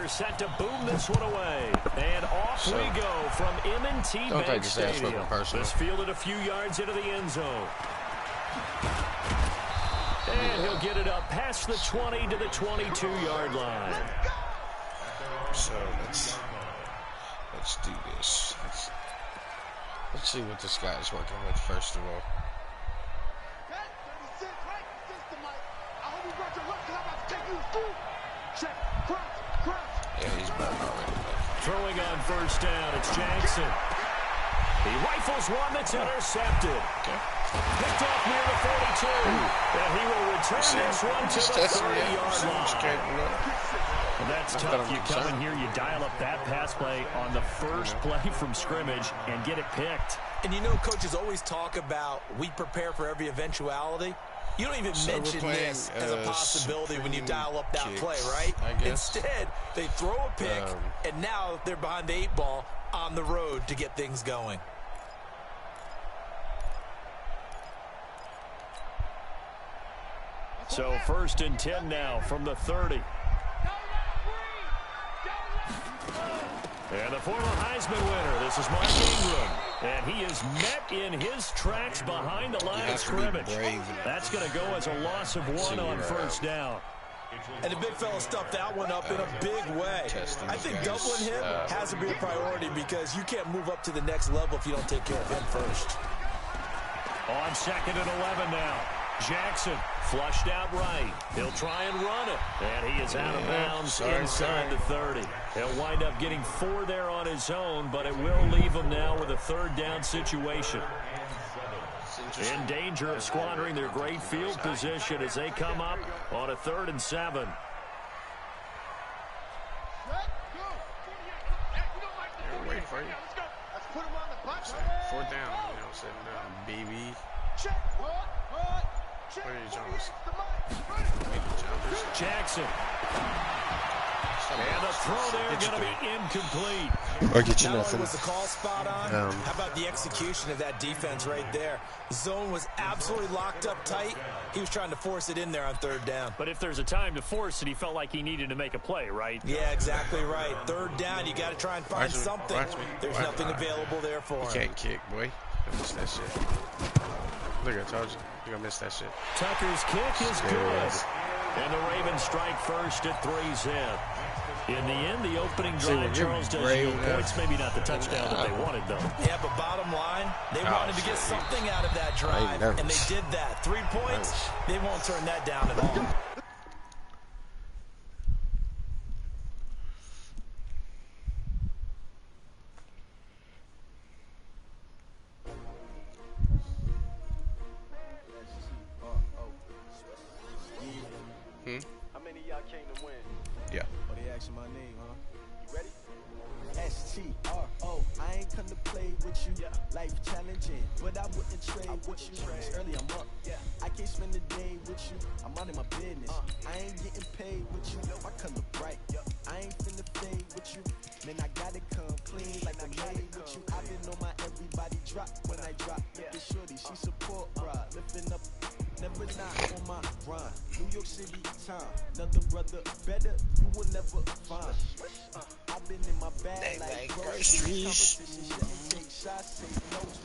they're set to boom this one away. And off we go from M&T Bank Stadium. This fielded a few yards into the end zone. And he'll get it up past the 20 to the 22-yard line. So let's do this. Let's see what this guy is working with first of all. Yeah, he's burned already. Throwing on first down, it's Jackson. He rifles one that's intercepted. Okay. Picked off near the 42. And he will return this one to the 30-yard line. And that's tough. You come in here, you dial up that pass play on the first play from scrimmage and get it picked. And you know, coaches always talk about we prepare for every eventuality. You don't even mention this as a possibility when you dial up that play, right? Instead, they throw a pick, and now they're behind the 8 ball on the road to get things going. So 1st and 10 now from the 30. And the former Heisman winner, this is Mark Ingram. And he is met in his tracks behind the line of scrimmage. That's going to go as a loss of 1 on first down. And the big fella stuffed that one up in a big way. I think doubling him has to be a priority because you can't move up to the next level if you don't take care of him first. On 2nd and 11 now. Jackson flushed out right. He'll try and run it. And he is out of bounds inside the 30. He'll wind up getting 4 there on his own, but it will leave him now with a 3rd down situation. In danger of squandering their great field position as they come up on a 3rd and 7. Wait for you. 4th down, you know, sitting down, baby. Jackson. And the throw there going to be incomplete. Or get you Not nothing. only was the call spot on, how about the execution of that defense right there? Zone was absolutely locked up tight. He was trying to force it in there on 3rd down. But if there's a time to force it, he felt like he needed to make a play, right? Yeah, exactly right. 3rd down, you got to try and find something. There's nothing available there for him. You can't kick, boy. I missed that shit. Look, I told you. You're going to miss that shit. Tucker's kick is good. And the Ravens strike first at 3-zip. In the end, the opening drive, Charles does yield points. Maybe not the touchdown that they wanted, though. Yeah, but bottom line, they wanted to get something out of that drive, and they did that. 3 points, they won't turn that down at all. How many of y'all came to win? Yeah. Oh, they asking my name, huh? You ready? S-T-R-O. I ain't come to play with you. Life challenging, but I wouldn't trade with you. It's early, I'm up. I can't spend the day with you. I'm minding my business. I ain't getting paid with you. My color bright. I ain't finna fade with you. Man, I gotta come clean like I'm made with you. I've been on my everybody drop when I drop. Look at shorty, she support ride. Lifting up, never not on my grind. New York City time, another brother better, you will never find. I've been in my bag like groceries. Competition, take shots, take notes,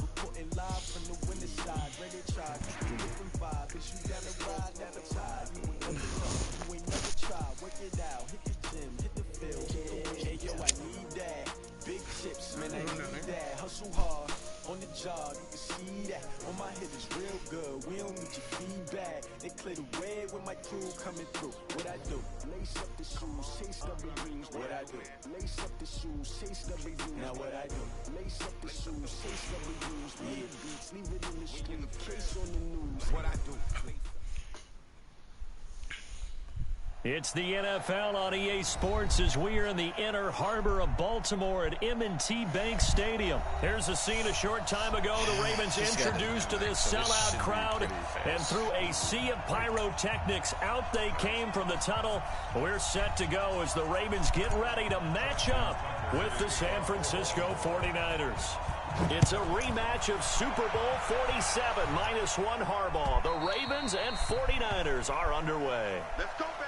reporting live from the winning side. Ready to try, different vibe. Cause you gotta ride down the tide. You ain't never know, you ain't never try. Work it out, hit the gym, hit the field. Hey yo, I need that. Big chips, man, I need that. Hustle hard. On the job, you can see that. On my head is real good. We don't need your feedback. They clear the way with my crew coming through. What I do? Lace up the shoes, chase double rings. What I do? Lace up the shoes, chase double rings. Now what I do? Lace up the shoes, chase double rings. Leave beats, leave it in the street. Case on the news. What I do? It's the NFL on EA Sports as we are in the inner harbor of Baltimore at M&T Bank Stadium. Here's a scene a short time ago. The Ravens introduced to this sellout crowd, and through a sea of pyrotechnics, out they came from the tunnel. We're set to go as the Ravens get ready to match up with the San Francisco 49ers. It's a rematch of Super Bowl 47 -1 Harbaugh. The Ravens and 49ers are underway. Let's go, baby.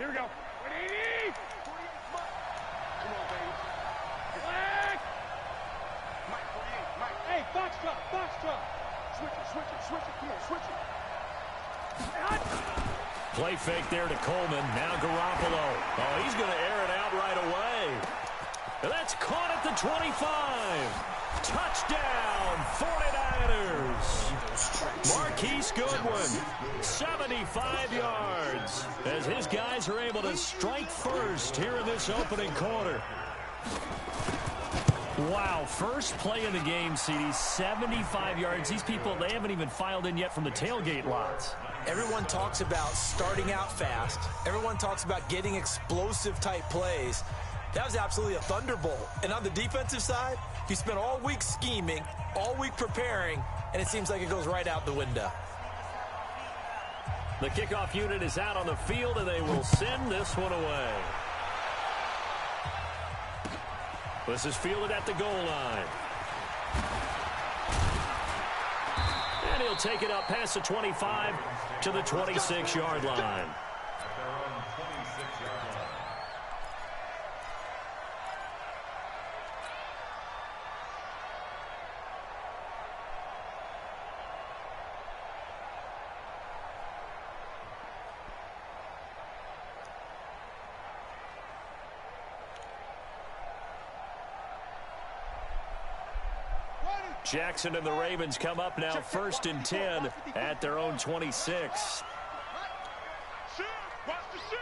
Here we go. 180. Come on, baby. Flag. Mike, 48. Mike. Hey, box truck. Switch it. Come on, switch it. Play fake there to Coleman. Now Garoppolo. Oh, he's going to air it out right away. That's caught at the 25. Touchdown, 49ers. Marquise Goodwin, 75 yards, as his guys are able to strike first here in this opening quarter. Wow, first play in the game, CD, 75 yards. These people, they haven't even filed in yet from the tailgate lots. Everyone talks about starting out fast. Everyone talks about getting explosive-type plays. That was absolutely a thunderbolt. And on the defensive side, he spent all week scheming, all week preparing, and it seems like it goes right out the window. The kickoff unit is out on the field, and they will send this one away. This is fielded at the goal line. And he'll take it up past the 25 to the 26-yard line. Jackson and the Ravens come up now, 1st and 10 at their own 26. Watch the shift.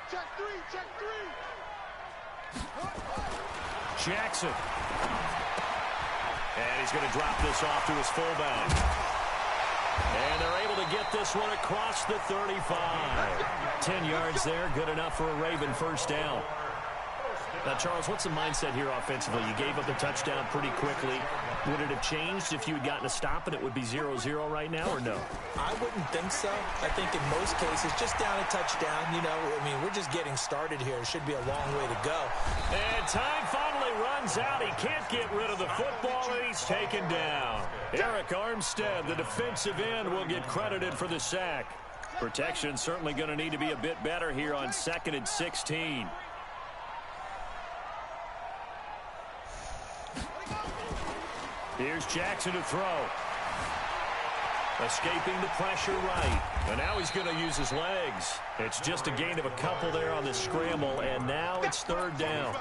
Check three. Jackson. And he's going to drop this off to his fullback. And they're able to get this one across the 35. 10 yards there, good enough for a Raven first down. Now, Charles, what's the mindset here offensively? You gave up the touchdown pretty quickly. Would it have changed if you had gotten a stop and it would be 0-0 right now, or no? I wouldn't think so. I think in most cases, just down a touchdown, you know, I mean, we're just getting started here. It should be a long way to go. And time finally runs out. He can't get rid of the football, and he's taken down. Eric Armstead, the defensive end, will get credited for the sack. Protection certainly going to need to be a bit better here on 2nd and 16. Here's Jackson to throw. Escaping the pressure right. And now he's going to use his legs. It's just a gain of a couple there on the scramble, and now it's 3rd down.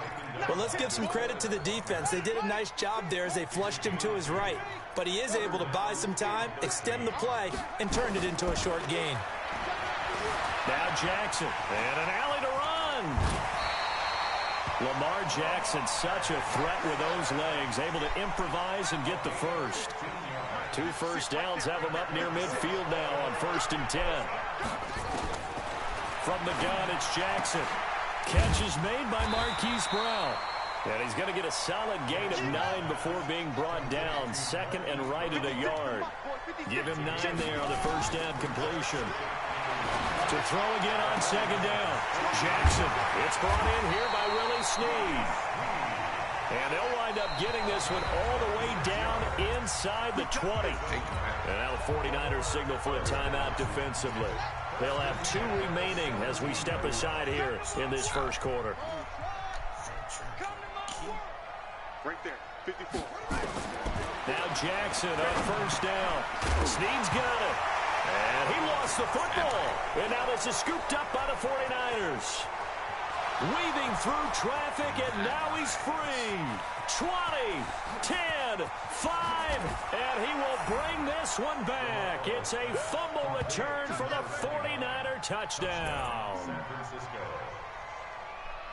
Well, let's give some credit to the defense. They did a nice job there as they flushed him to his right. But he is able to buy some time, extend the play, and turned it into a short gain. Now Jackson, and an alley to run. Lamar Jackson, such a threat with those legs, able to improvise and get the first. 2 first downs have him up near midfield now on 1st and 10. From the gun, it's Jackson. Catch is made by Marquise Brown. And he's going to get a solid gain of 9 before being brought down. 2nd and right at a yard. Give him 9 there on the first down completion. To throw again on 2nd down. Jackson. It's brought in here by Willie Snead. And they'll wind up getting this one all the way down inside the 20. And now the 49ers signal for a timeout defensively. They'll have 2 remaining as we step aside here in this first quarter. Right there, 54. Now Jackson on first down. Snead's got it. And he lost the football. And now this is scooped up by the 49ers. Weaving through traffic, and now he's free. 20, 10, 5, and he will bring this one back. It's a fumble return for the 49er touchdown.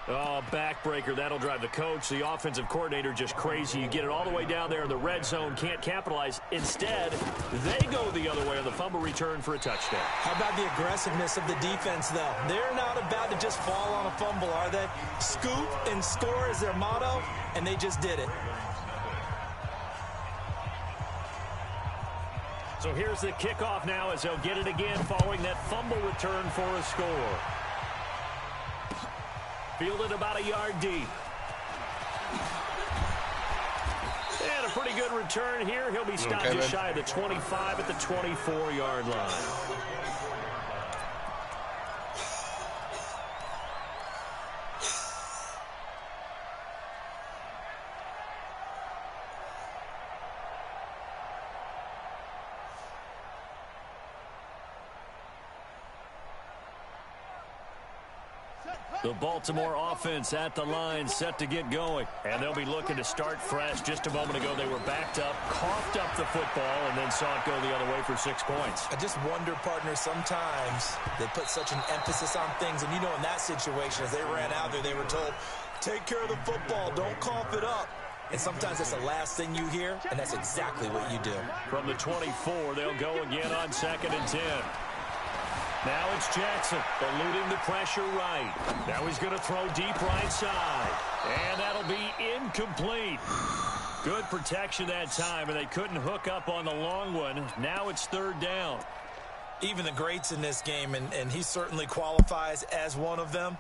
Oh, backbreaker. That'll drive the coach, the offensive coordinator, just crazy. You get it all the way down there in the red zone, can't capitalize. Instead, they go the other way on the fumble return for a touchdown. How about the aggressiveness of the defense, though? They're not about to just fall on a fumble, are they? Scoop and score is their motto, and they just did it. So here's the kickoff now as they'll get it again following that fumble return for a score. Fielded about a yard deep. And a pretty good return here. He'll be stopped just shy of the 25 at the 24-yard line. The Baltimore offense at the line, set to get going. And they'll be looking to start fresh. Just a moment ago, they were backed up, coughed up the football, and then saw it go the other way for 6 points. I just wonder, partner, sometimes they put such an emphasis on things. And, you know, in that situation, as they ran out there, they were told, take care of the football, don't cough it up. And sometimes that's the last thing you hear, and that's exactly what you do. From the 24, they'll go again on 2nd and 10. Now it's Jackson, eluding the pressure right. Now he's going to throw deep right side. And that'll be incomplete. Good protection that time, and they couldn't hook up on the long one. Now it's 3rd down. Even the greats in this game, and he certainly qualifies as one of them,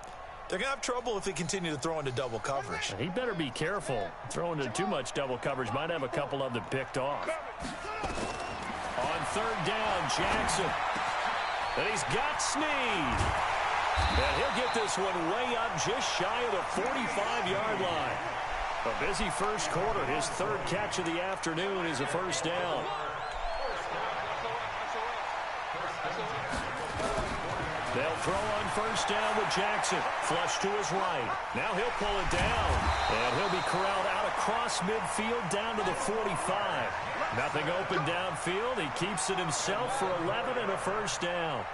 they're going to have trouble if they continue to throw into double coverage. He better be careful. Throwing into too much double coverage might have a couple of them picked off. On 3rd down, Jackson. And he's got Snead. And he'll get this one way up just shy of the 45-yard line. A busy first quarter. His 3rd catch of the afternoon is a first down. They'll throw on 1st down with Jackson. Flush to his right. Now he'll pull it down. And he'll be corralled out across midfield down to the 45. Nothing open downfield. He keeps it himself for 11 and a first down.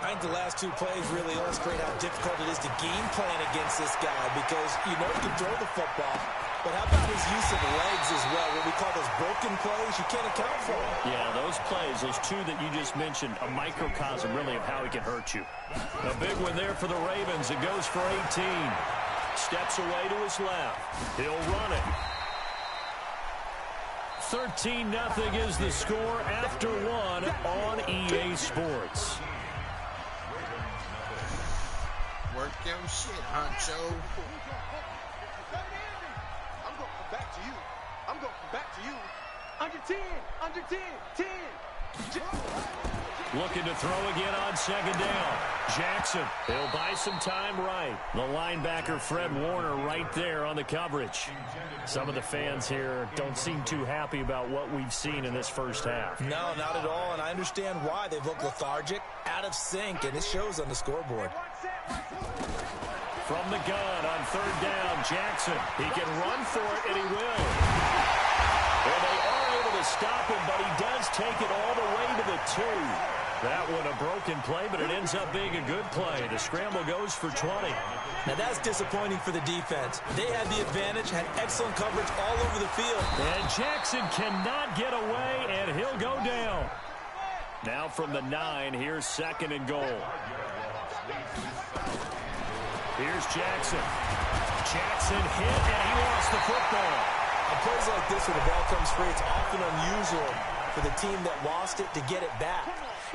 I think the last 2 plays really illustrate how difficult it is to game plan against this guy because you know he can throw the football. But how about his use of legs as well? What we call those broken plays, you can't account for them. Yeah, those plays, those 2 that you just mentioned, a microcosm really of how he can hurt you. A big one there for the Ravens. It goes for 18. Steps away to his left. He'll run it. 13-0 is the score after 1 on EA Sports. Work your shit, Honcho. I'm going to come back to you. I'm going to come back to you. Under 10, under 10, 10. Looking to throw again on 2nd down. Jackson, he'll buy some time right. The linebacker, Fred Warner, right there on the coverage. Some of the fans here don't seem too happy about what we've seen in this first half. No, not at all, and I understand why. They've looked lethargic, out of sync, and it shows on the scoreboard. From the gun on 3rd down, Jackson. He can run for it, and he will. Well, they are able to stop him, but he does take it all the way to the 2. That one a broken play, but it ends up being a good play. The scramble goes for 20. Now that's disappointing for the defense. They had the advantage, had excellent coverage all over the field. And Jackson cannot get away, and he'll go down. Now from the 9, here's 2nd and goal. Here's Jackson. Jackson hit, and he lost the football. On plays like this where the ball comes free, it's often unusual for the team that lost it to get it back.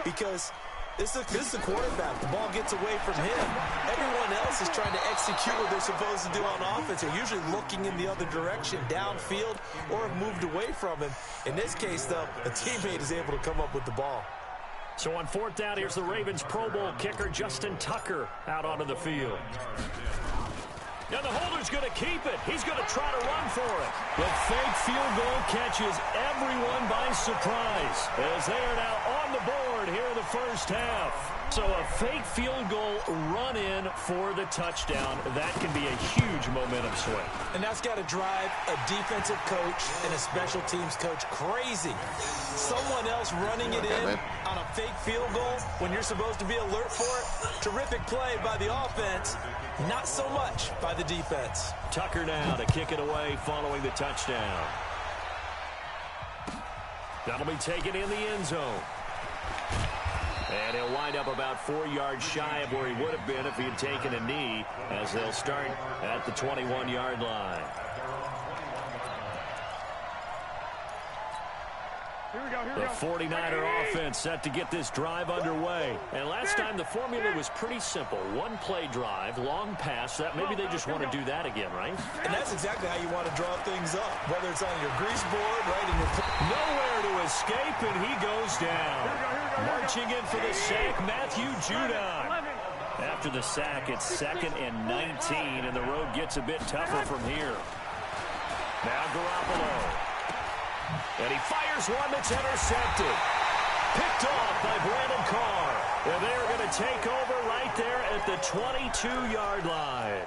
Because this is the quarterback. The ball gets away from him. Everyone else is trying to execute what they're supposed to do on offense. They're usually looking in the other direction, downfield, or have moved away from him. In this case, though, a teammate is able to come up with the ball. So on 4th down, here's the Ravens Pro Bowl kicker, Justin Tucker, out onto the field. Now the holder's going to keep it. He's going to try to run for it. The fake field goal catches everyone by surprise as they are now on the board here in the first half. So a fake field goal run in for the touchdown. That can be a huge momentum swing. And that's got to drive a defensive coach and a special teams coach crazy. Someone else running it in on a fake field goal when you're supposed to be alert for it. Terrific play by the offense. Not so much by the defense. Tucker now to kick it away following the touchdown. That'll be taken in the end zone. And he'll wind up about 4 yards shy of where he would have been if he had taken a knee, as they'll start at the 21-yard line. The 49er offense set to get this drive underway. And last time the formula was pretty simple. One play drive, long pass. That maybe they just want to do that again, right? And that's exactly how you want to draw things up. Whether it's on your grease board, right in your... Nowhere to escape, and he goes down. Marching in for the sack, Matthew Judon. After the sack, it's 2nd and 19, and the road gets a bit tougher from here. Now Garoppolo. And he fires one that's intercepted. Picked off by Brandon Carr. And they're going to take over right there at the 22-yard line.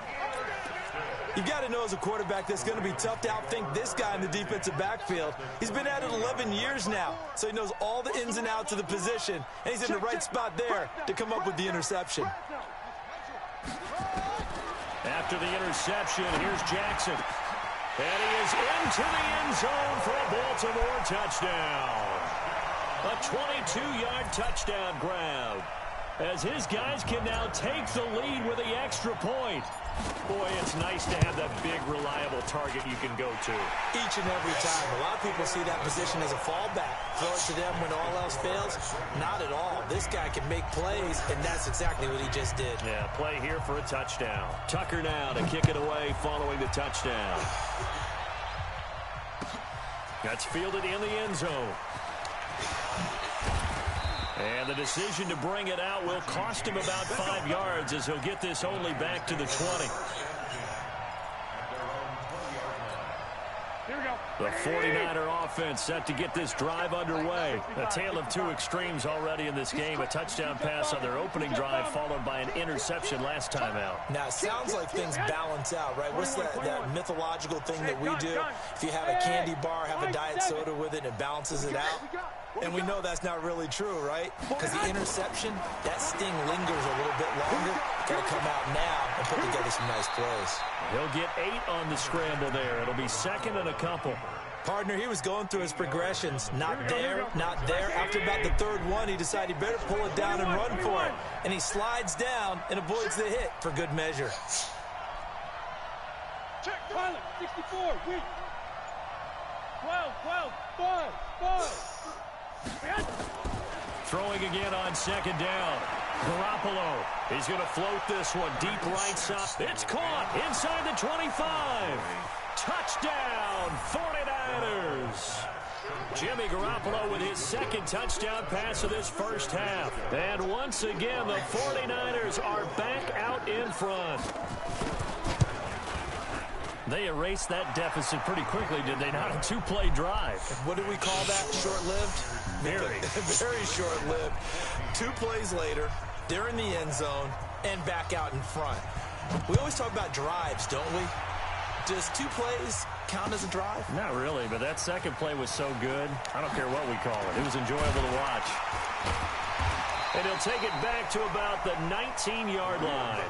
You've got to know as a quarterback that's going to be tough to outthink this guy in the defensive backfield. He's been at it 11 years now, so he knows all the ins and outs of the position, and he's in the right spot there to come up with the interception. After the interception, here's Jackson. And he is into the end zone for a Baltimore touchdown. A 22-yard touchdown grab, as his guys can now take the lead with the extra point. Boy, it's nice to have that big, reliable target you can go to. Each and every time. A lot of people see that position as a fallback. Throw it to them when all else fails. Not at all. This guy can make plays, and that's exactly what he just did. Yeah, play here for a touchdown. Tucker now to kick it away following the touchdown. That's fielded in the end zone. And the decision to bring it out will cost him about 5 yards, as he'll get this only back to the 20. Here we go. The 49er offense set to get this drive underway. A tale of two extremes already in this game. A touchdown pass on their opening drive, followed by an interception last time out. Now, it sounds like things balance out, right? What's that mythological thing that we do? If you have a candy bar, have a diet soda with it, it balances it out. And we know that's not really true, right? Because the interception, that sting lingers a little bit longer. Got to come out now and put together some nice plays. He'll get 8 on the scramble there. It'll be second and a couple. Partner, he was going through his progressions. Not there, not there. After about the third one, he decided he better pull it down and run for it. And he slides down and avoids the hit for good measure. Check, pilot, 64, weak. 12, 5, 5. Throwing again on second down. Garoppolo. He's going to float this one deep right side. It's caught inside the 25. Touchdown, 49ers. Jimmy Garoppolo with his second touchdown pass of this first half. And once again, the 49ers are back out in front. They erased that deficit pretty quickly, did they not? A 2-play drive. What do we call that? Short-lived? Very. Very short-lived. 2 plays later, they're in the end zone and back out in front. We always talk about drives, don't we? Does 2 plays count as a drive? Not really, but that second play was so good. I don't care what we call it. It was enjoyable to watch. And he'll take it back to about the 19-yard line.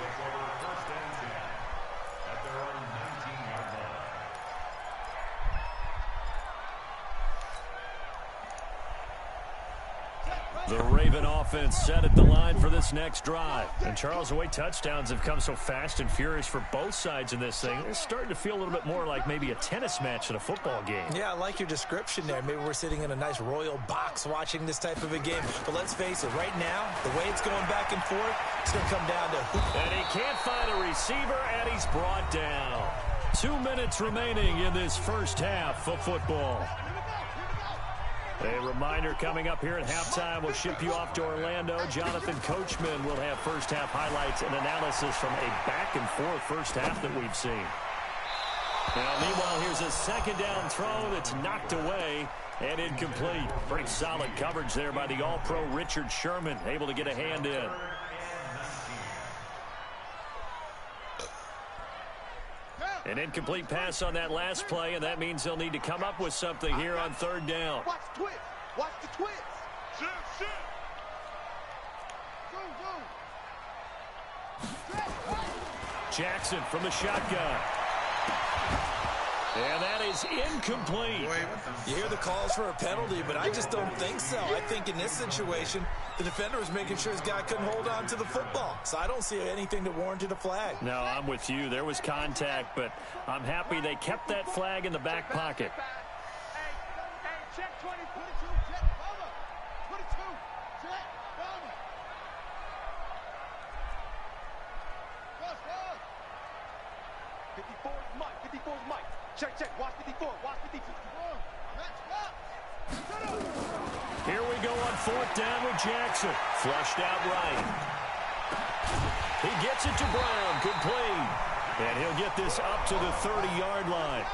The Raven offense set at the line for this next drive. And Charles, the way touchdowns have come so fast and furious for both sides in this thing, it's starting to feel a little bit more like maybe a tennis match in a football game. Yeah, I like your description there. Maybe we're sitting in a nice royal box watching this type of a game. But let's face it, right now, the way it's going back and forth, it's going to come down to who. And he can't find a receiver, and he's brought down. 2 minutes remaining in this first half of football. A reminder coming up here at halftime. We'll ship you off to Orlando. Jonathan Coachman will have first half highlights and analysis from a back-and-forth first half that we've seen. Now, meanwhile, here's a second down throw that's knocked away and incomplete. Pretty solid coverage there by the All-Pro Richard Sherman, able to get a hand in. An incomplete pass on that last play, and that means they'll need to come up with something here on third down. Watch the twist. Watch the twist. Shoot. Go. Jackson from the shotgun. And that is incomplete. You hear the calls for a penalty, but I just don't think so. I think in this situation, the defender was making sure his guy couldn't hold on to the football. So I don't see anything that warranted a flag. No, I'm with you. There was contact, but I'm happy they kept that flag in the back pocket. Hey, check 20, 22, check cover. 22, check cover. Cross. 54 is Mike. 54 is Mike. Check. Watch 54. Watch 54. Here we go on fourth down with Jackson. Flushed out right. He gets it to Brown. Complete. And he'll get this up to the 30-yard line.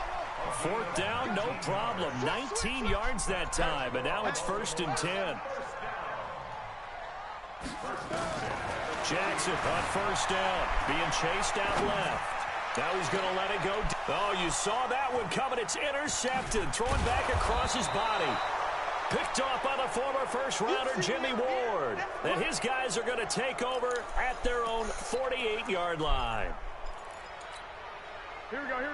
Fourth down, no problem. 19 yards that time, and now it's 1st and 10. Jackson on first down, being chased out left. Now he's going to let it go. Oh, you saw that one coming. It's intercepted, thrown back across his body. Picked off by the former first-rounder Jimmy Ward. And his guys are going to take over at their own 48-yard line.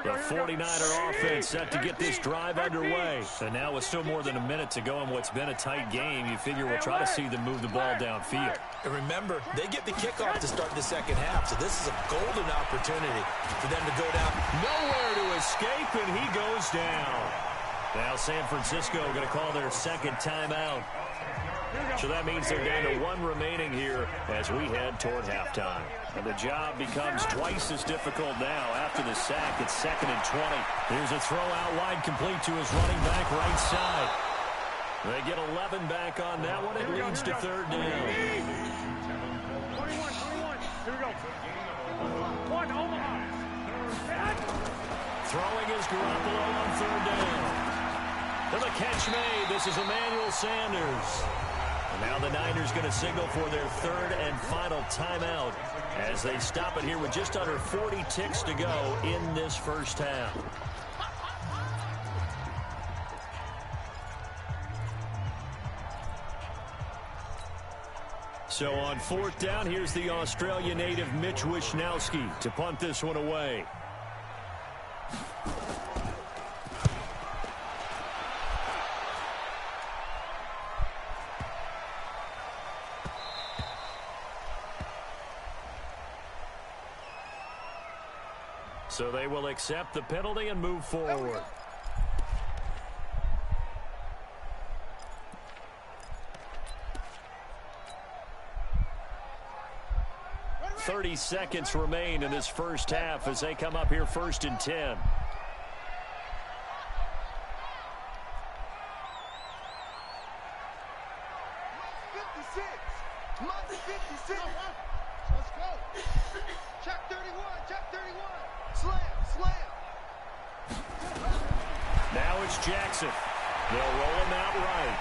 The 49er offense set to get this drive underway. And now with still more than a minute to go in what's been a tight game, you figure we'll try to see them move the ball downfield. And remember, they get the kickoff to start the second half, so this is a golden opportunity for them to go down. Nowhere to escape, and he goes down. Now San Francisco going to call their second timeout. So that means they're down to one remaining here as we head toward halftime. And the job becomes twice as difficult now after the sack. It's 2nd and 20. Here's a throw out wide, complete to his running back right side. They get 11 back on that one. It leads to 3rd down. 21. Here we go. One, Omaha. Throwing is Garoppolo on 3rd down. To the catch made. This is Emmanuel Sanders. And now the Niners going to signal for their 3rd and final timeout as they stop it here with just under 40 ticks to go in this first half. So on 4th down, here's the Australia native Mitch Wishnowsky to punt this one away. So they will accept the penalty and move forward. .30 seconds remain in this first half as they come up here 1st and 10. Let's go. Check 31. Check 31. Slam. Now it's Jackson. They'll roll him out right.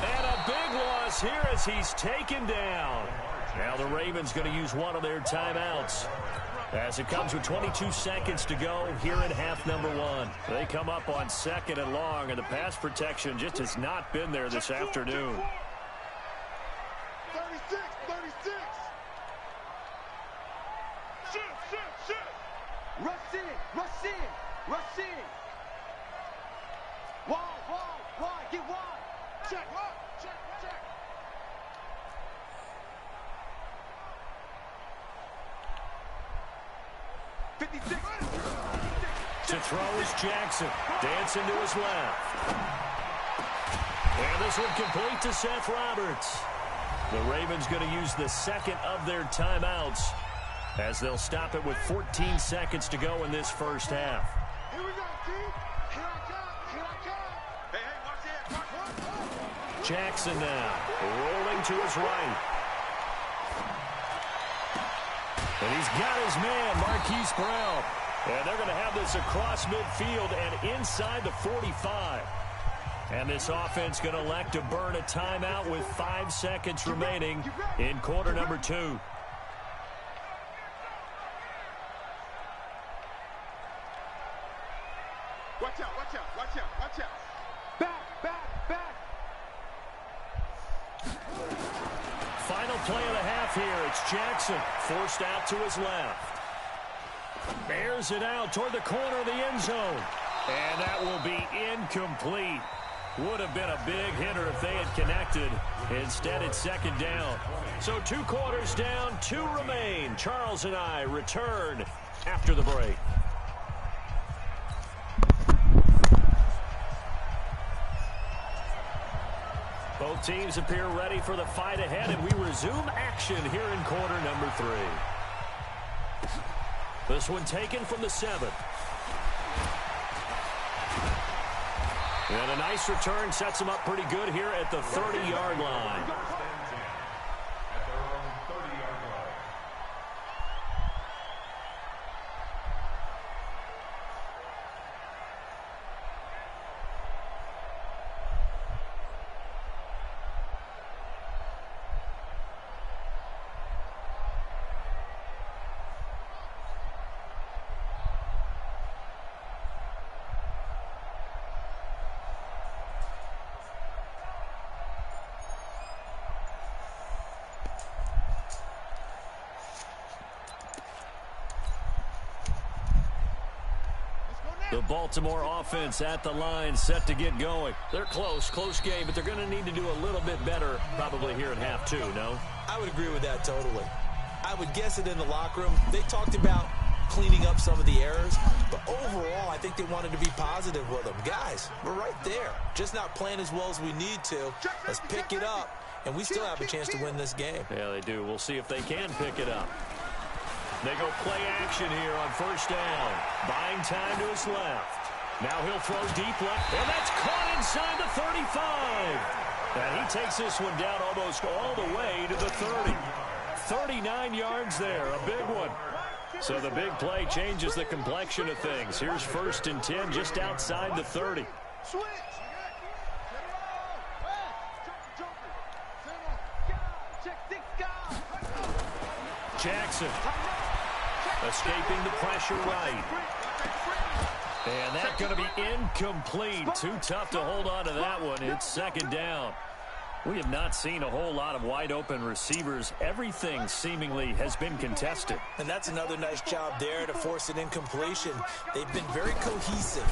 And a big loss here as he's taken down. Now the Ravens going to use one of their timeouts as it comes with 22 seconds to go here in half number 1. They come up on 2nd and long, and the pass protection just has not been there this afternoon. 36. Shoot. Rush in. Wide, get wide. Check. 56. To throw is Jackson. Dancing to his left. And this one complete to Seth Roberts. The Ravens going to use the 2nd of their timeouts as they'll stop it with 14 seconds to go in this first half. Here we go, T. Here I come. Hey, watch it. Jackson now rolling to his right. And he's got his man, Marquise Brown. And they're going to have this across midfield and inside the 45. And this offense going to elect to burn a timeout with 5 seconds remaining in quarter number 2. Watch out. Back. Final play of the half here. It's Jackson forced out to his left. Bears it out toward the corner of the end zone. And that will be incomplete. Would have been a big hitter if they had connected. Instead, it's 2nd down. So 2 quarters down, 2 remain. Charles and I return after the break. Both teams appear ready for the fight ahead, and we resume action here in quarter number 3. This one taken from the 7th. And a nice return sets him up pretty good here at the 30-yard line. The Baltimore offense at the line, set to get going. They're close game, but they're going to need to do a little bit better probably here in half two, no? I would agree with that totally. I would guess it in the locker room. They talked about cleaning up some of the errors, but overall, I think they wanted to be positive with them. Guys, we're right there. Just not playing as well as we need to. Let's pick it up, and we still have a chance to win this game. Yeah, they do. We'll see if they can pick it up. They go play action here on first down. Buying time to his left. Now he'll throw deep left, and that's caught inside the 35. And he takes this one down almost all the way to the 30. 39 yards there, a big one. So the big play changes the complexion of things. Here's 1st and 10 just outside the 30. Jackson escaping the pressure right. And that's going to be incomplete. Too tough to hold on to that one. It's 2nd down. We have not seen a whole lot of wide-open receivers. Everything seemingly has been contested. And that's another nice job there to force an incompletion. They've been very cohesive,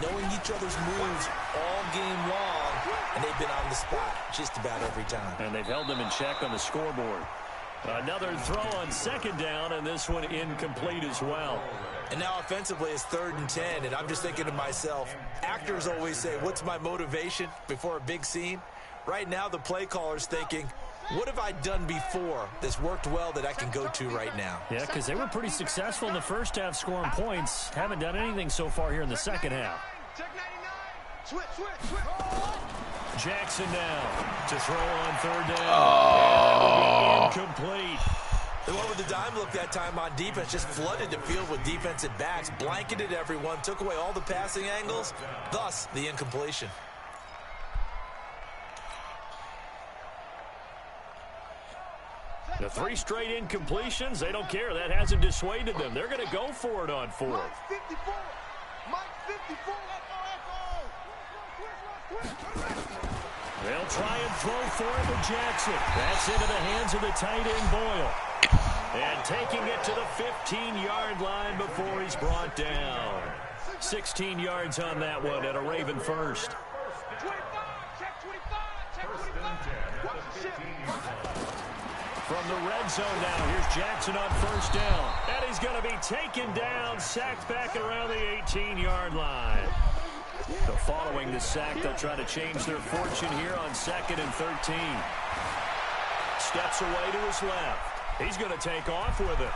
knowing each other's moves all game long, and they've been on the spot just about every time. And they've held them in check on the scoreboard. Another throw on 2nd down, and this one incomplete as well. And now offensively it's 3rd and 10, and I'm just thinking to myself, actors always say, what's my motivation before a big scene? Right now, the play caller's thinking, what have I done before that's worked well that I can go to right now? Yeah, because they were pretty successful in the first half scoring points. Haven't done anything so far here in the second half. Jackson now to throw on 3rd down. Incomplete. The one with the dime look that time on defense just flooded the field with defensive backs, blanketed everyone, took away all the passing angles, thus the incompletion. The 3 straight incompletions, they don't care. That hasn't dissuaded them. They're going to go for it on 4th. They'll try and throw for it to Jackson. That's into the hands of the tight end, Boyle. And taking it to the 15-yard line before he's brought down. 16 yards on that one at a Raven first. From the red zone now, here's Jackson on 1st down. And he's going to be taken down, sacked back around the 18-yard line. So following the sack, they'll try to change their fortune here on 2nd and 13. Steps away to his left. He's going to take off with it.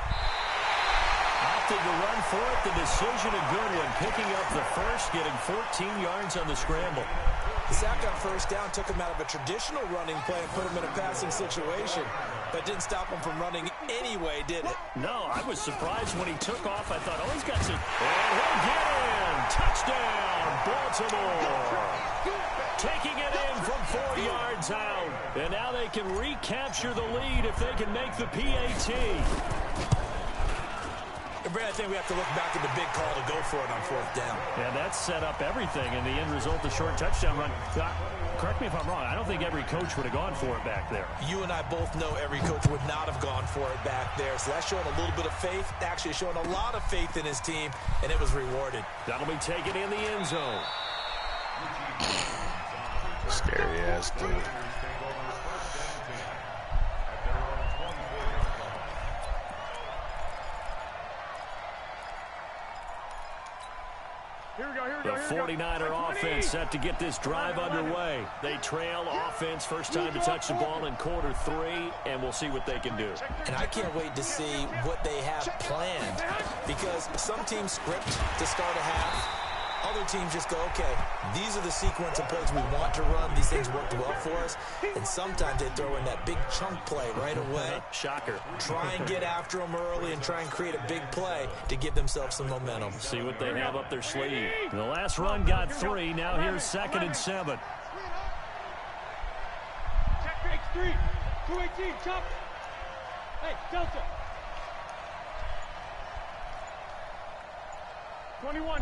Opted to run for it. The decision a good one. Picking up the first, getting 14 yards on the scramble. The sack on 1st down took him out of a traditional running play and put him in a passing situation. But didn't stop him from running anyway, did it? No, I was surprised when he took off. I thought, oh, he's got some. And he'll get in. Touchdown, Baltimore. Taking it in from 4 yards out. And now they can recapture the lead if they can make the PAT. Brad, I think we have to look back at the big call to go for it on 4th down. Yeah, that set up everything, and the end result, the short touchdown run. Correct me if I'm wrong. I don't think every coach would have gone for it back there. You and I both know every coach would not have gone for it back there. So that's showing a little bit of faith, actually showing a lot of faith in his team, and it was rewarded. That'll be taken in the end zone. Scary ass dude. The 49er offense set to get this drive underway. They trail offense, first time to touch the ball in quarter 3, and we'll see what they can do. And I can't wait to see what they have planned, because some teams script to start a half. Other teams just go, okay, these are the sequence of plays we want to run. These things worked well for us. And sometimes they throw in that big chunk play right away. Shocker. Try and get after them early and try and create a big play to give themselves some momentum. See what they have up their sleeve. The last run got 3. Now here's 2nd and 7. Check X3. 218. Chop. Hey, Delta. 21.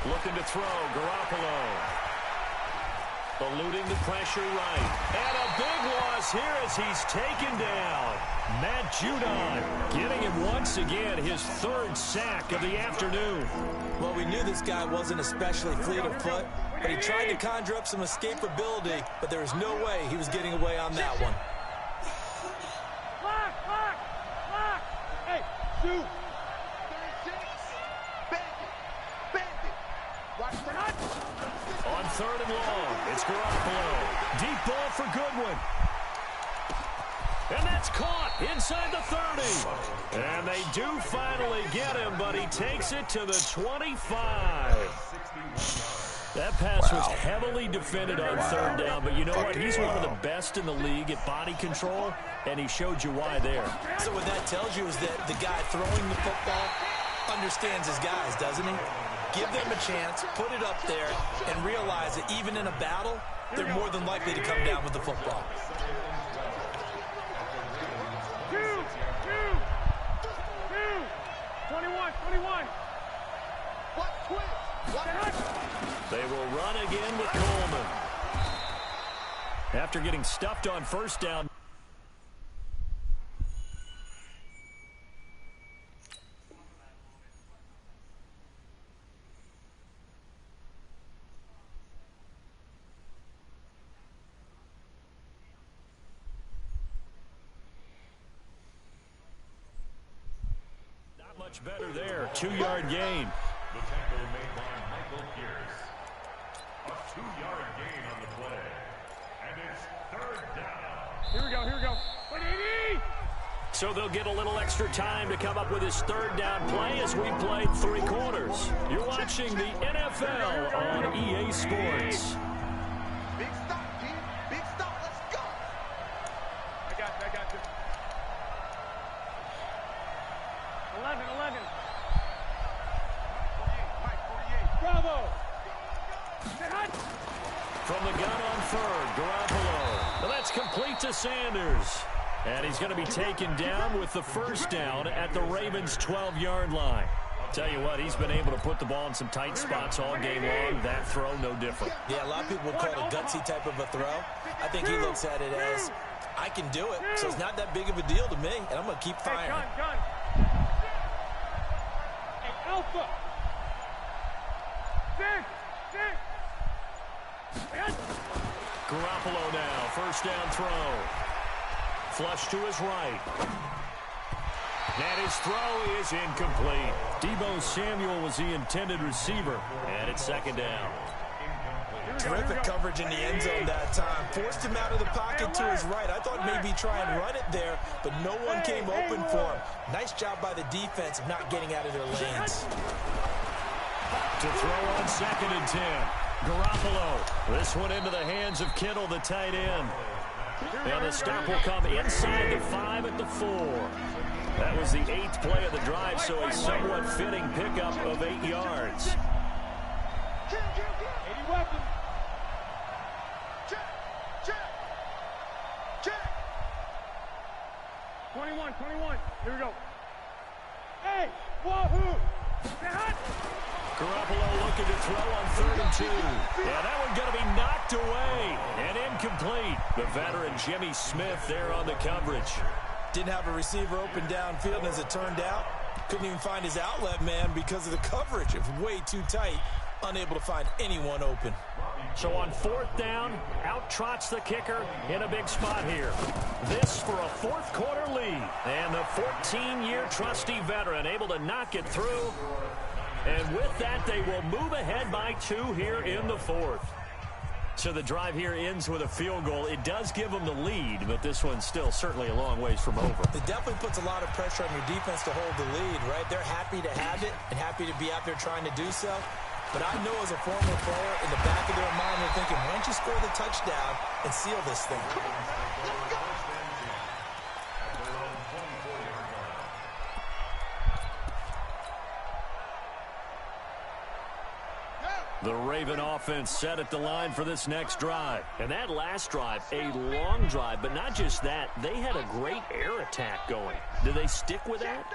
Looking to throw, Garoppolo. Eluding the pressure right. And a big loss here as he's taken down. Matt Judon getting him once again his third sack of the afternoon. Well, we knew this guy wasn't especially fleet of foot, but he tried to conjure up some escapability, but there was no way he was getting away on that one. Lock! Hey, shoot! 36, bend it. Watch the nut. On third and long, it's Garoppolo. Deep ball for Goodwin. And that's caught inside the 30. And they do finally get him, but he takes it to the 25. That pass was heavily defended on third down, but you know what? He's one of the best in the league at body control, and he showed you why there. So what that tells you is that the guy throwing the football understands his guys, doesn't he? Give them a chance, put it up there, and realize that even in a battle, they're more than likely to come down with the football. Two. 21. What twist? They will run again with Coleman. After getting stuffed on first down. Much better there. 2-yard gain. The tackle made by Michael Pierce. A 2-yard gain on the play. And it's third down. Here we go. So they'll get a little extra time to come up with his third down play as we play 3 quarters. You're watching the NFL on EA Sports. Big stop, team. Big stop. Let's go. I got you. 11. Bravo. From the gun on third, Garoppolo. Now that's complete to Sanders. And he's going to be taken down with the first down at the Ravens' 12-yard line. Tell you what, he's been able to put the ball in some tight spots all game long. That throw, no different. Yeah, a lot of people would call it a gutsy type of a throw. I think he looks at it as, I can do it, so it's not that big of a deal to me, and I'm going to keep firing. Gun. Hey, Alpha. Garoppolo now, first down throw. Flush to his right. And his throw is incomplete. Deebo Samuel was the intended receiver. And it's second down. Terrific coverage in the end zone that time. Forced him out of the pocket to his right. I thought maybe try and run it there, but no one came open for him. Nice job by the defense of not getting out of their lanes. To throw on 2nd and 10. Garoppolo. This one into the hands of Kittle, the tight end. And the stop will come inside the 5 at the 4. That was the 8th play of the drive, so a somewhat fitting pickup of 8 yards. 80 weapons. Check. 21. Here we go. Hey, wahoo! Garoppolo looking to throw on 3rd and 2. Yeah, that one going to be knocked away and incomplete. The veteran Jimmy Smith there on the coverage. Didn't have a receiver open downfield, as it turned out. Couldn't even find his outlet man because of the coverage. It was way too tight. Unable to find anyone open. So on 4th down, out trots the kicker in a big spot here. This for a 4th quarter lead. And the 14-year trusty veteran able to knock it through. And with that, they will move ahead by 2 here in the 4th. So the drive here ends with a field goal. It does give them the lead, but this one's still certainly a long ways from over. It definitely puts a lot of pressure on your defense to hold the lead, right? They're happy to have it and happy to be out there trying to do so. But I know as a former player, in the back of their mind, they're thinking, why don't you score the touchdown and seal this thing? The Raven offense set at the line for this next drive. And that last drive, a long drive, but not just that. They had a great air attack going. Do they stick with that?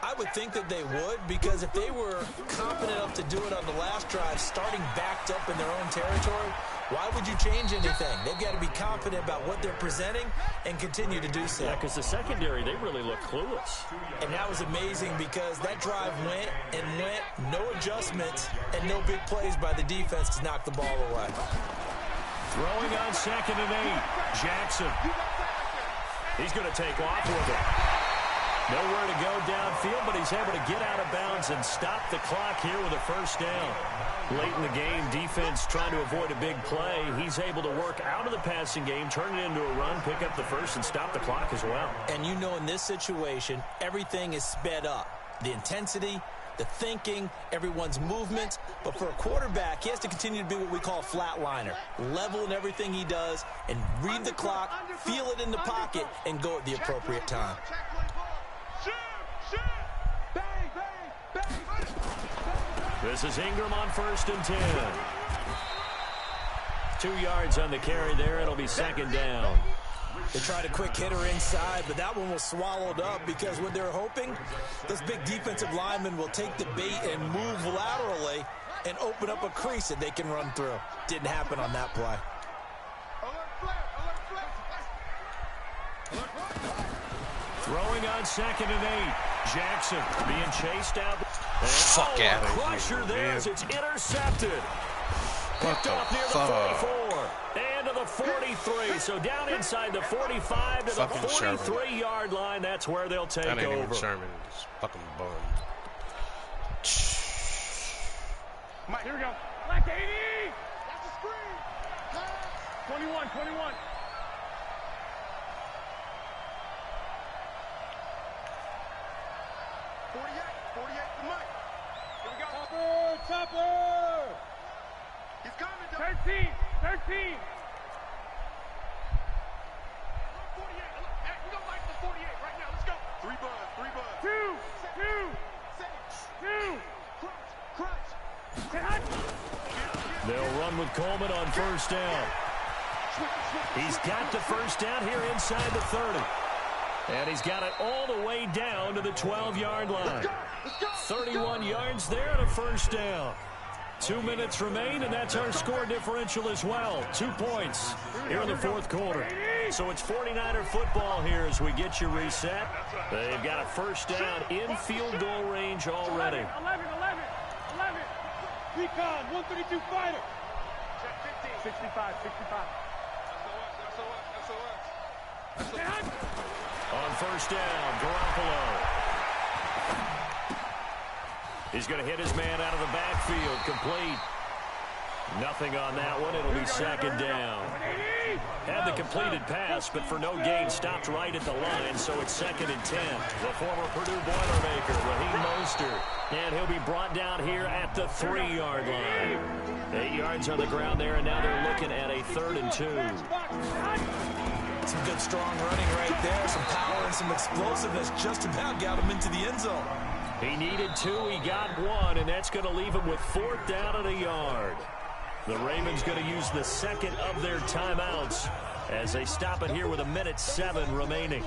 I would think that they would, because if they were confident enough to do it on the last drive, starting backed up in their own territory, Why would you change anything? They've got to be confident about what they're presenting and continue to do so. Yeah, because the secondary, they really look clueless. And that was amazing because that drive went and went, no adjustments, and no big plays by the defense to knock the ball away. Throwing on 2nd and 8. Jackson. He's going to take off with it. Nowhere to go downfield, but he's able to get out of bounds and stop the clock here with a first down. Late in the game, defense trying to avoid a big play. He's able to work out of the passing game, turn it into a run, pick up the first, and stop the clock as well. And you know in this situation, everything is sped up. The intensity, the thinking, everyone's movement. But for a quarterback, he has to continue to be what we call a flatliner. Level in everything he does and read the clock, feel it in the pocket, and go at the appropriate time. This is Ingram on 1st and 10. 2 yards on the carry there. It'll be 2nd down. They tried a quick hitter inside, but that one was swallowed up because what they're hoping, those big defensive linemen will take the bait and move laterally and open up a crease that they can run through. Didn't happen on that play. Throwing on 2nd and 8. Jackson being chased out. Fuck yeah. Crusher there as it's intercepted. Picked off near the 44 and to the 43. So down inside the 45 to the 43-yard line. That's where they'll take over. That ain't even Sherman. It's fucking bum. Mike, here we go. Like 80. That's a screen. 21, 21. Topper! He's coming, 13! 13! 48! Hey, we gonna fight for 48 right now. Let's go! 3 buzz. 2! Crunch! They'll run with Coleman on 1st down. He's got the first down here inside the 30. And he's got it all the way down to the 12-yard line. 31 yards there and a first down. 2 minutes remain, and that's our score differential as well. 2 points here in the 4th quarter. So it's 49er football here as we get you reset. They've got a first down in field goal range already. 11. Recon, 132 fighter. 65. On first down, Garoppolo. He's going to hit his man out of the backfield. Complete. Nothing on that one. It'll be 2nd down. Had the completed pass, but for no gain, stopped right at the line, so it's 2nd and 10. The former Purdue Boilermaker, Raheem Mostert. And he'll be brought down here at the 3-yard line. 8 yards on the ground there, and now they're looking at a 3rd and 2. Some good strong running right there, some power and some explosiveness just about got him into the end zone. He needed 2, he got 1, and that's going to leave him with 4th down and a yard. The Ravens going to use the 2nd of their timeouts as they stop it here with 1:07 remaining.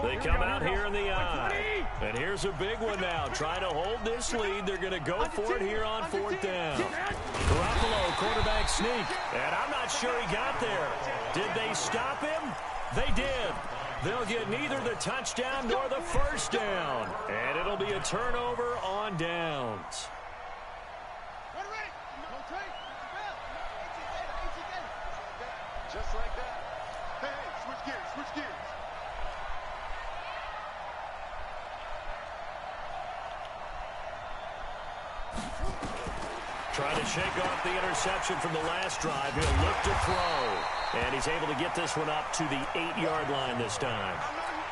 They come out here in the eye. And here's a big one now. Trying to hold this lead. They're going to go for it here on 4th down. Garoppolo, quarterback sneak. And I'm not sure he got there. Did they stop him? They did. They'll get neither the touchdown nor the first down. And it'll be a turnover on downs. Just like that. Hey, switch gears. Trying to shake off the interception from the last drive. He'll look to throw. And he's able to get this one up to the 8-yard line this time.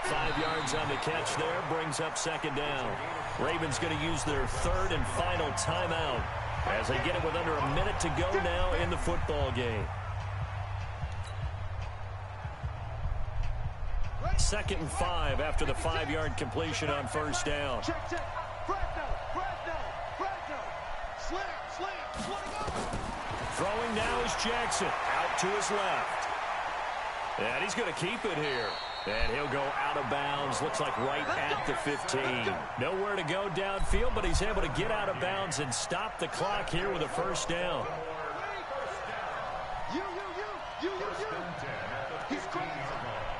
5 yards on the catch there. Brings up 2nd down. Ravens going to use their 3rd and final timeout as they get it with under a minute to go now in the football game. 2nd and 5 after the 5-yard completion on first down. Throwing now is Jackson. Out to his left. And he's going to keep it here. And he'll go out of bounds. Looks like right at the 15. Nowhere to go downfield, but he's able to get out of bounds and stop the clock here with a first down. You. He's crazy.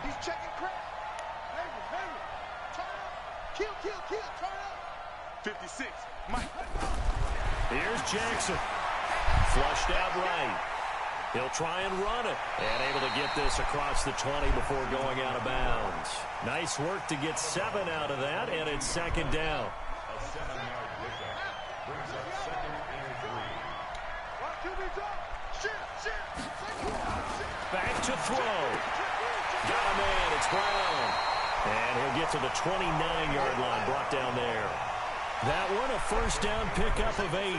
He's checking crap. Hey. Turn up. Kill. Turn up. 56. Mike. Here's Jackson. Flushed out right. He'll try and run it. And able to get this across the 20 before going out of bounds. Nice work to get 7 out of that, and it's second down. A 7-yard pickup brings up second and 3. Back to throw. Got a man. It's Brown. And he'll get to the 29-yard line, brought down there. That one, a first down pickup of 8.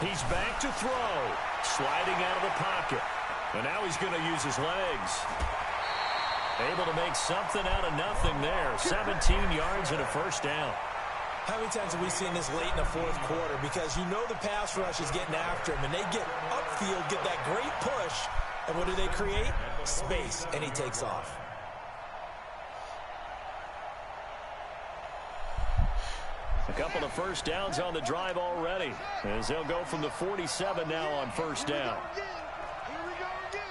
He's back to throw. Sliding out of the pocket. And now he's going to use his legs. Able to make something out of nothing there. 17 yards and a first down. How many times have we seen this late in the fourth quarter? Because you know the pass rush is getting after him, and they get upfield, get that great push, and what do they create? Space, and he takes off. A couple of first downs on the drive already, as they'll go from the 47 now on first down. Here we go again.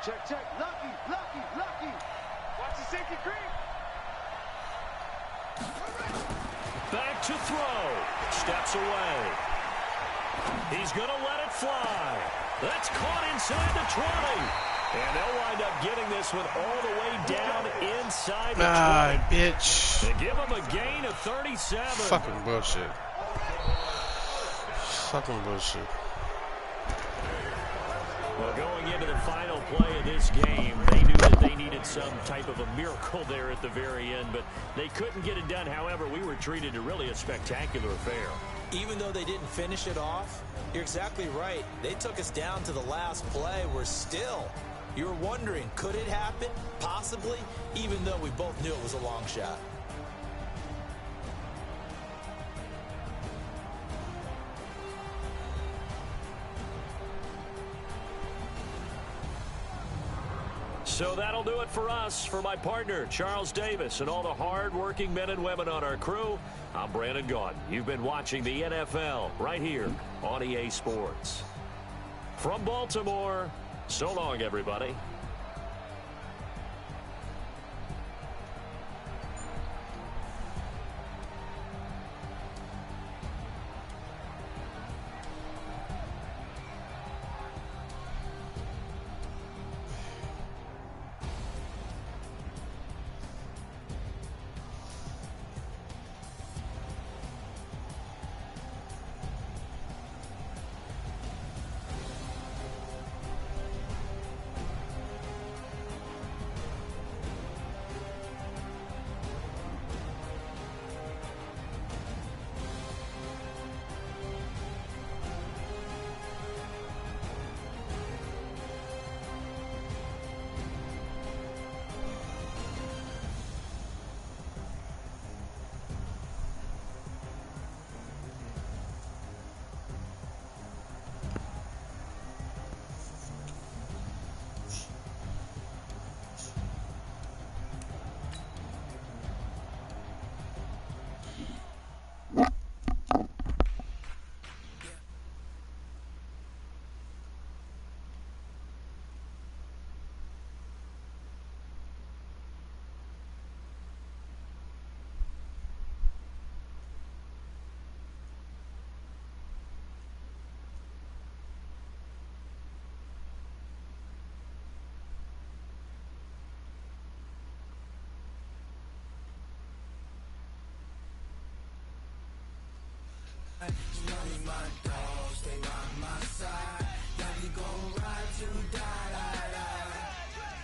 Check. Lucky. Watch the safety creep. Back to throw. Steps away. He's going to let it fly. That's caught inside the 20. And they'll wind up getting this one all the way down inside the 20. Bitch. They give him a gain of 37. Fucking bullshit. Well, going into the final play of this game, they knew that they needed some type of a miracle there at the very end, but they couldn't get it done. However, we were treated to really a spectacular affair. Even though they didn't finish it off, you're exactly right. They took us down to the last play. We're still, you're wondering, could it happen? Possibly, even though we both knew it was a long shot. So that'll do it for us. For my partner, Charles Davis, and all the hard-working men and women on our crew, I'm Brandon Gaudin. You've been watching the NFL right here on EA Sports. From Baltimore, so long, everybody.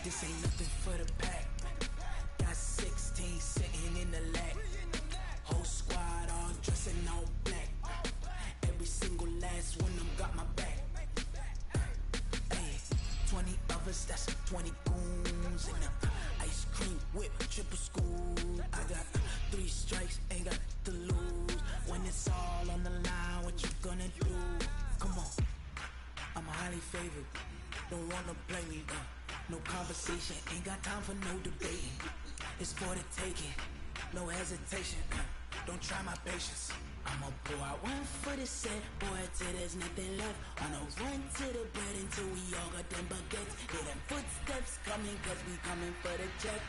This ain't nothing for the pack. Got 16 sitting in the lap. Whole squad all dressing all black. Every single last one of them got my back. Hey, 20 of us, that's 20 goons in them. Ice cream whip, triple school. I got 3 strikes, ain't got to lose. When it's all on the line, what you gonna do? Come on, I'm highly favored. Don't wanna play me, No conversation, ain't got time for no debating. It's for the taking, no hesitation. Don't try my patience. I'ma pour out one for the set, boy, till there's nothing left. On a run to the bread until we all got them baguettes. Hear them footsteps coming, cause we coming for the check.